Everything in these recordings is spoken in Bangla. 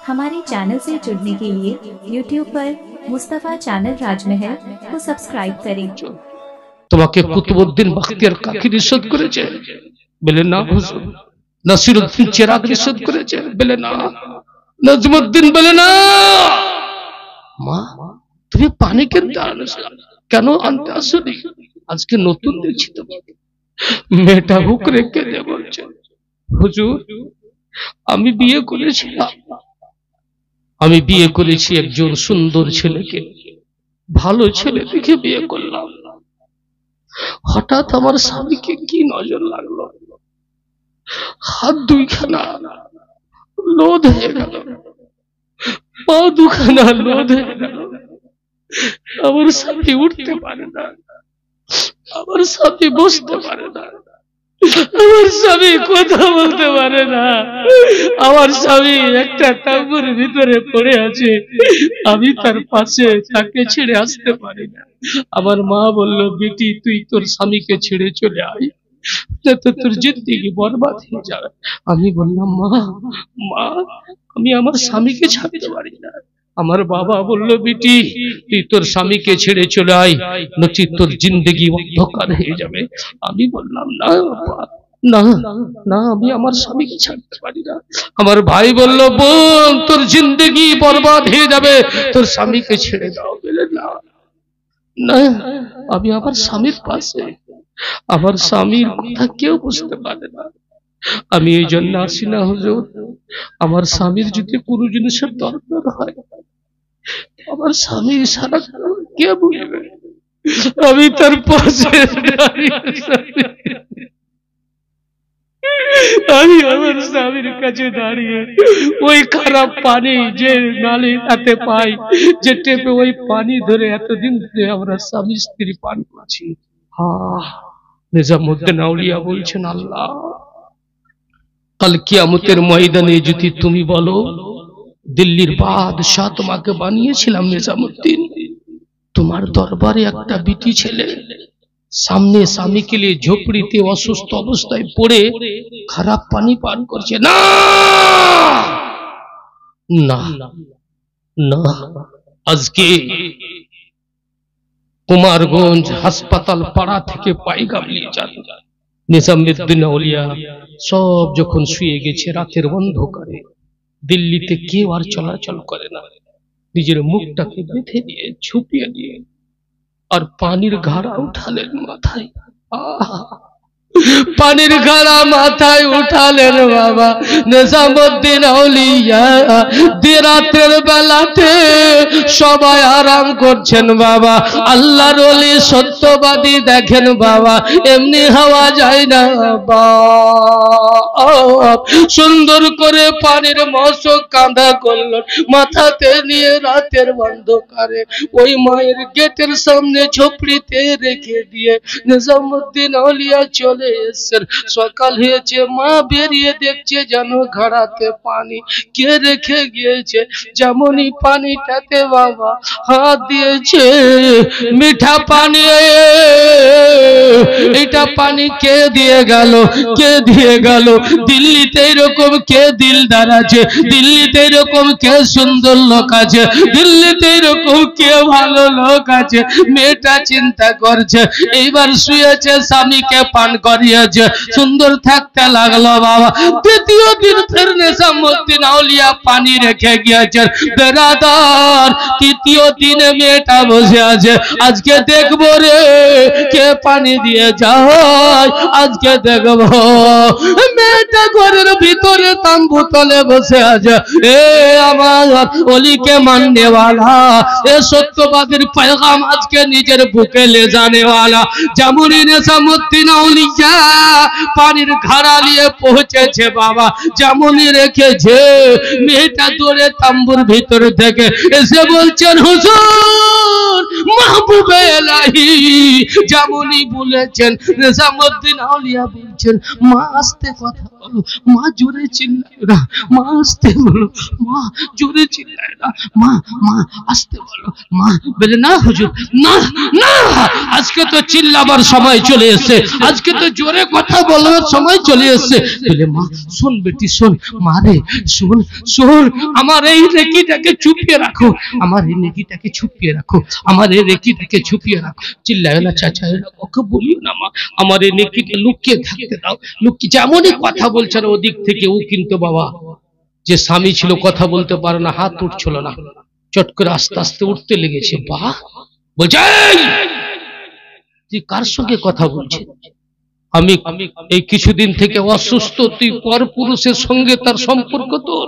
हमारे चैनल से जुड़ने के लिए YouTube पर मुस्तफा चैनल राजमहल को सब्सक्राइब करें। তোমাকে কুতুবউদ্দিন বখতিয়ার কাকি নিষেধ করেছে বলে না হুজুর, নাসিরউদ্দিন চেরাগ নিষেধ করেছে বলে না, নজমউদ্দিন বলে না। মা তুমি পানি কিনতে আনছো কেন? আনতে আসোনি, আজকে নতুন দেখছি তোমাকে। মেয়েটা বুক রেখে দিয়ে বলছে হুজুর আমি বিয়ে করেছিলাম, আমি বিয়ে করেছি একজন সুন্দর ছেলেকে, ভালো ছেলে দেখে বিয়ে করলাম। হঠাৎ আমার স্বামীকে কি নজর লাগলো, হাত দুইখানা লোদ হয়ে গেল, পা দুখানা লোদ হয়ে গেল। আমার স্বামী উঠতে পারে না, আমার স্বামী বসতে পারে না, আমার স্বামী কথা বলতে পারে না, আমার স্বামী একটা তাঁবুর ভিতরে পড়ে আছে, আমি তার পাশে তাকে ছেড়ে আসতে পারি না। আমার মা বলল বেটি তুই তোর স্বামীকে ছেড়ে চলে আয়, তো তোর জিন্দেগি বরবাদ হয়ে যাবে। আমি বললাম মা মা আমি আমার স্বামীকে ছাড়তে পারি না। আমার বাবা বলল বেটি তুই তোর স্বামীকে ছেড়ে চলে আয়, নচিত তোর জিন্দেগি অন্ধকার হয়ে যাবে। আমি বললাম না না না আমি আমার স্বামীকে ছাড়তে পারি না। আমার ভাই বলল বোন তোর জিন্দেগি বরবাদ হয়ে যাবে, তোর স্বামীকে ছেড়ে দাও। বলে না না আমি আমার স্বামীর পাশে, আমার স্বামীর কথা কেউ বুঝতে পারে না। আমি এই জন্য আসি না হুজুর, আমার স্বামীর যদি কোনো জিনিসের দরকার হয় আমার স্বামী সারা কে বুঝবে, আমি তার পাশে আমি আমার স্বামীর কাছে দাঁড়িয়ে ওই খারাপ পানি যে নালীতে পাই, যে টেপে ওই পানি ধরে এতদিন ধরে আমরা স্বামী স্ত্রী পান করছি। নিজামউদ্দিন আউলিয়া বলছেন আল্লাহ কাল কিয়ামতের ময়দানে যদি তুমি বলো দিল্লির বাদশাহ তোমাকে বানিয়েছিলাম নিজামউদ্দিন, তোমার দরবারে একটা বিটি ছেলে সামনে স্বামীকে নিয়ে ঝোপড়িতে অসুস্থ অবস্থায় পড়ে খারাপ পানি পান করছে, না না না আজকে কুমারগঞ্জ হাসপাতাল পাড়া থেকে পাইগাম নিয়ে যান। নিজামউদ্দিন আউলিয়া সব যখন শুয়ে গেছে রাতের অন্ধকারে, দিল্লিতে কেউ আর চলাচল করে না, নিজের মুখটাকে বেঁধে দিয়ে ছুপিয়ে দিয়ে আর পানির ঘাড়া উঠালেন মাথায়। পানির ঘাড়া মাথায় উঠালেন বাবা নিজামউদ্দিন আউলিয়া। রাতের বেলাতে সবাই আরাম করছেন বাবা, আল্লাহর ওলি সত্যবাদী দেখেন বাবা এমনি হওয়া যায় না। সুন্দর করে পানির মশক কাঁধা করলেন, মাথাতে নিয়ে রাতের অন্ধকারে ওই মায়ের গেটের সামনে ঝোপড়িতে রেখে দিয়ে নিজামউদ্দিন আউলিয়া চলে এসেছেন। সকাল হয়েছে, মা বেরিয়ে দেখছে যেন ঘাড়াতে পানি কে রেখে গিয়েছে। যেমনই পানিটাতে বাবা হাত দিয়েছে, মিঠা পানি, এটা পানি কে দিয়ে গেল, কে দিয়ে গেল? দিল্লিতে এরকম কে দিলদার আছে, দিল্লিতে এরকম কে সুন্দর লোক আছে, দিল্লিতে এরকম কে ভালো লোক আছে। মেয়েটা চিন্তা করছে, এইবার শুয়েছে স্বামীকে পান করিয়েছে, সুন্দর থাকতে লাগলো বাবা। দ্বিতীয় দিন ফের নিজামউদ্দিন আউলিয়া পানি রেখে গিয়েছেন বেরাদার। তৃতীয় দিনে মেয়েটা বসে আছে, আজকে দেখবো রে কে পানি দিয়ে যায়, আজকে দেখবো। মেয়েটা ঘরের ভিতরে তাম্বু তলে বসে আছে। এ আমার ওলিকে মাননে वाला, এ সত্যবাদীর पैगाम আজকে নিজের বুকে ले जाने वाला। যেমনই নিজামউদ্দিন আউলিয়া পানির ঘাড়া নিয়ে পৌঁছেছে বাবা, যেমনই রেখেছে মেয়েটা দৌড়ে তাম্বুর ভিতর থেকে এসে বলছেন হুজুর মাহবুবে ইলাহি। যেমনই বলেছেন নিজামউদ্দিন আউলিয়া বলছেন মা আস্তে কথা বলো, মা জোরে চিল্লায় না, মা আস্তে বলো, মা জোরে চিল্লায় না, মা মা আস্তে বলো, মা। বলে না হুজুর, না না, আজকে তো চিল্লাবার সময় চলে এসেছে, আজকে তো জোরে কথা বলার সময় চলে এসেছে। বলে মা শোন বেটি শোন, মা রে শোন শোন, আমার এই নেকিটাকে চুপিয়ে রাখো, আমার এই নেকিটাকে ছুপিয়ে রাখো, আমার এই নেকিটাকে ছুপিয়ে রাখো। চিল্লায় না চাচা, ওকে বলিও না মা, আমার এই নেকিটা লুকিয়ে থাকতে দাও, লুকিয়ে। যেমনই কথা বলছেন ওদিক থেকে ও কিন্তু বাবা যে স্বামী ছিল কথা বলতে পারে না, হাত উঠছিল না, চট করে আস্তে আস্তে উঠতে লেগেছে। বাহ, বলছে তুই কার সঙ্গে কথা বলছিস? আমি এই কিছুদিন থেকে অসুস্থ, তুই পর পুরুষের সঙ্গে তার সম্পর্ক তোর।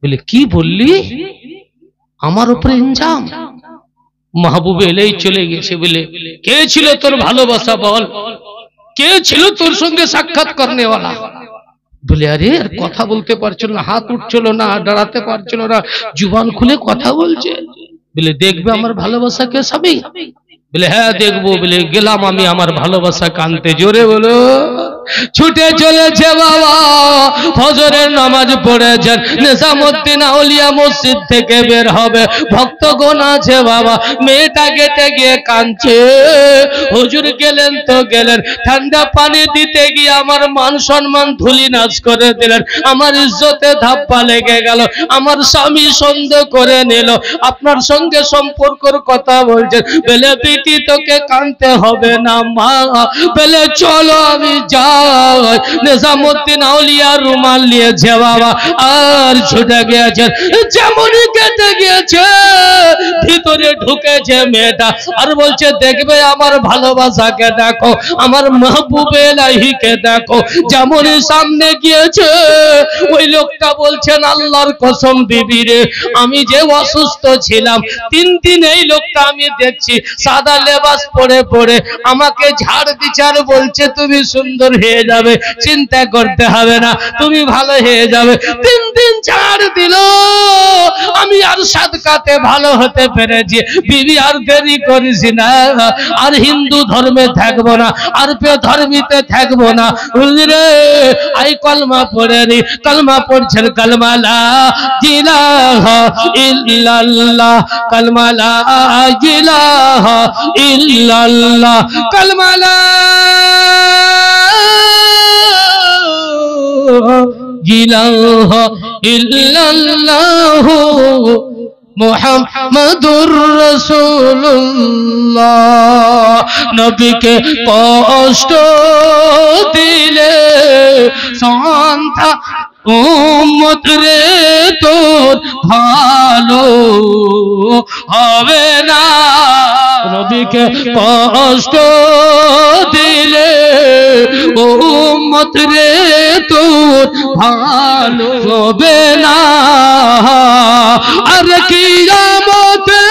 বলে কি বললি? আমার উপরে ইনজাম। মাহবুব এলেই চলে গেছে। বলে কে ছিল তোর ভালোবাসা বল, কে ছিল তোর সঙ্গে সাক্ষাৎ করনেওয়ালা? বলে আরে আর কথা বলতে পারছিল না, হাত উঠছিল না, দাঁড়াতে পারছিল না, জুবান খুলে কথা বলছে। বলে দেখবে আমার ভালোবাসাকে স্বামী? বলে হ্যাঁ দেখবো। বলে গেলাম আমি আমার ভালোবাসা কানতে। জোরে বলো। ছুটে চলেছে বাবা, ফজরের নামাজ পড়েছেন, নিজামুদ্দিন আউলিয়া মসজিদ থেকে বের হবে, ভক্তগণ আছে বাবা, মেয়েটা গেটে গিয়ে কাঁদছে। হুজুর গেলেন তো গেলেন, ঠান্ডা পানি দিতে গিয়ে আমার মান সম্মান ধুলি নাচ করে দিলেন, আমার ইজ্জতে ধাপ্পা লেগে গেল, আমার স্বামী সন্দেহ করে নিল, আপনার সঙ্গে সম্পর্কের কথা বলছেন। বলে বেটি তোকে কাঁদতে হবে না মা, বলে চলো আমি যাই। নিজামুদ্দিন আউলিয়া রুমাল নিয়েছে বাবা, আর ছুটে গিয়েছে। যেমনই কেটে গিয়েছে, ভিতরে ঢুকেছে মেয়েটা, আর বলছে দেখবে আমার ভালোবাসাকে দেখো, আমার মাহবুবে ইলাহিকে দেখো। যেমনই সামনে গিয়েছে, ওই লোকটা বলছেন আল্লাহর কসম বিবি রে, আমি যে অসুস্থ ছিলাম 3 দিন, এই লোকটা আমি দেখছি সাদা লেবাস পরে পরে আমাকে ঝাড় বিচার বলছে তুমি সুন্দর হয়ে যাবে, চিন্তা করতে হবে না, তুমি ভালো হয়ে যাবে। 3 দিন ঝাড় দিল, আমি আর সাদকাতে ভালো হতে পেরেছি। বিবি আর দেরি করিস না, আর হিন্দু ধর্মে থাকবো না, আর ধর্মীতে থাকবো না, বুঝলে? আই কলমা পড়ে নি, কলমা পড়ছেন, কলমা লা ইলাহা ইল্লাল্লাহ, কলমা লা ইলাহা ইল্লাল্লাহ, কলমা লা ইলাহা ইল্লাল্লাহ মুহাম্মাদুর রাসূলুল্লাহ। নবীকে কষ্ট দিলে সন্তা উম্মত রে তোর ভালো হবে না, নবীকে কষ্ট দিলে উম্মত রে তোর ভালো হবে না। আর কিয়ামতে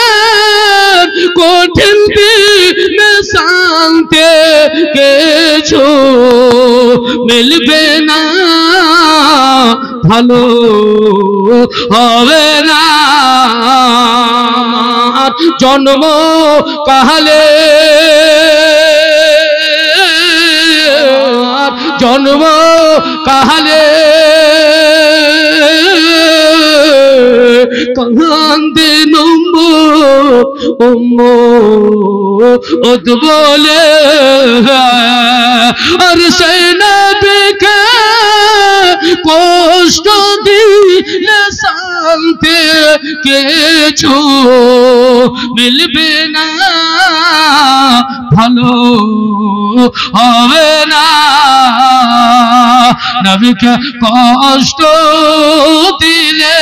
কঠিন দিনে শান্তি কিছু মিলবে না, ভালো হবে না। জন্ম কালে জন্ম কালে কান্দে উম্মত বলে, আর সেই নবীকে কষ্ট দিলে শান্তি কিছু মিলবে না, ভালো হবে না। নবীকে কষ্ট দিলে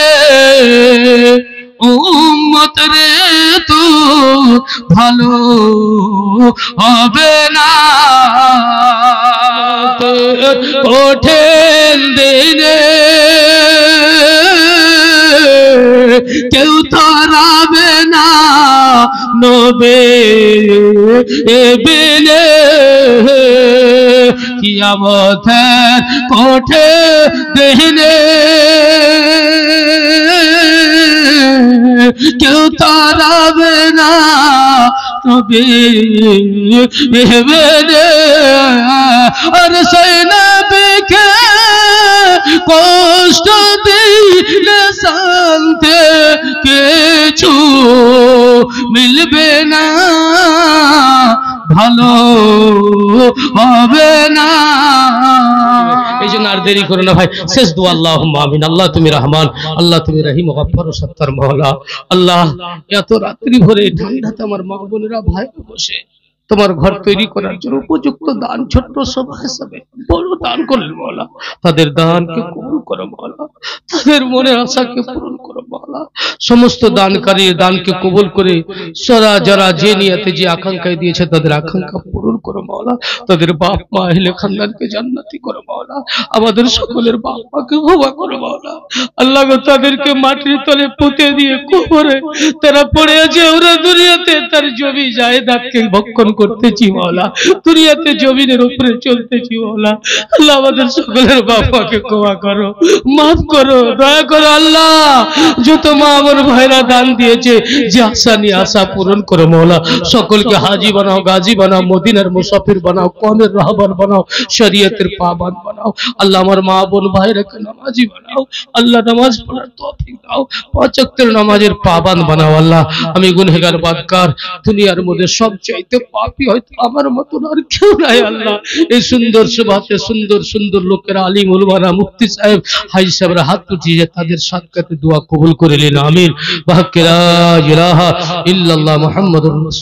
উম্মত রে তো ভালো হবে না। কঠিন দিনে কেউ তাড়াবে না নবী বিনে, কিয়ামতের কঠিন দিনে কেউ তাড়াবে না নবী বিনে। আর সেই নবীকে কষ্ট দিলে শান্তি কিছু মিলবে না, ভালো হবে না। এই জন্য আর দেরি করো না ভাই, শেষ দোয়া আল্লাহুম্মা আমিন। আল্লাহ তুমি রহমান, আল্লাহ তুমি রহিম ও গফফার ও সত্তার মওলা। আল্লাহ এত রাত্রি ভোরে ঠান্ডাতে আমার মা বোনেরা ভাই বসে তোমার ঘর তৈরি করার জন্য উপযুক্ত দান ছোট্ট সভা হিসাবে বড় দান করলেন মওলা, তাদের দানকে কবুল করো মওলা, তাদের মনের আশাকে পূরণ করো মওলা। সমস্ত দানকারীর দানকে কবুল করে সারা যারা যে নিয়তে যে আকাঙ্ক্ষায় দিয়েছে তাদের আকাঙ্ক্ষা পূরণ করো মওলা, তাদের বাপ মা আহলে খানদানকে জান্নাতি করো মওলা, আমাদের সকলের বাপ মাকে ক্ষমা করো মওলা। আল্লাহ গো তাদেরকে মাটির তলে পুঁতে দিয়ে কবরে তারা পড়ে আছে, ওরা দুনিয়াতে তার জমি জায়দাতকে ভক্ষণ করতেছি মওলা, দুনিয়াতে জমিনের উপরে চলতেছি মওলা। আল্লাহ আমাদের সকলের বাপ মাকে ক্ষমা করো, মাফ করো, দয়া করো আল্লাহ। যত মা আমার ভাইরা দান দিয়েছে যে আশা নিয়ে আশা পূরণ করো মওলা, সকলকে হাজি বানাও, গাজী বানাও, মদিনার মুসাফির বানাও, কওমের রাহবার বানাও, শরীয়তের পাবান বানাও। আল্লাহ আমার মা বোন ভাইরাকে নামাজি বানাও, আল্লাহ নামাজ পড়ার তৌফিক দাও, পাঁচ ওয়াক্তের নামাজের পাবান বানাও। আল্লাহ আমি গুনহগার বাদকার, দুনিয়ার মধ্যে সবচাইতে পাপী হয়তো আমার মতন আর কেউ নাই আল্লাহ। এই সুন্দর সভাতে সুন্দর সুন্দর লোকেরা, আলিম উলামা, মুফতি সাহেব, হাজী সাহেবরা হাত উঠিয়ে তাদের সাক্ষাতে দোয়া কবুল করে নিন, আমিন। বাহকে লা ইলাহা ইল্লাল্লাহ মুহাম্মাদুর রাসূল।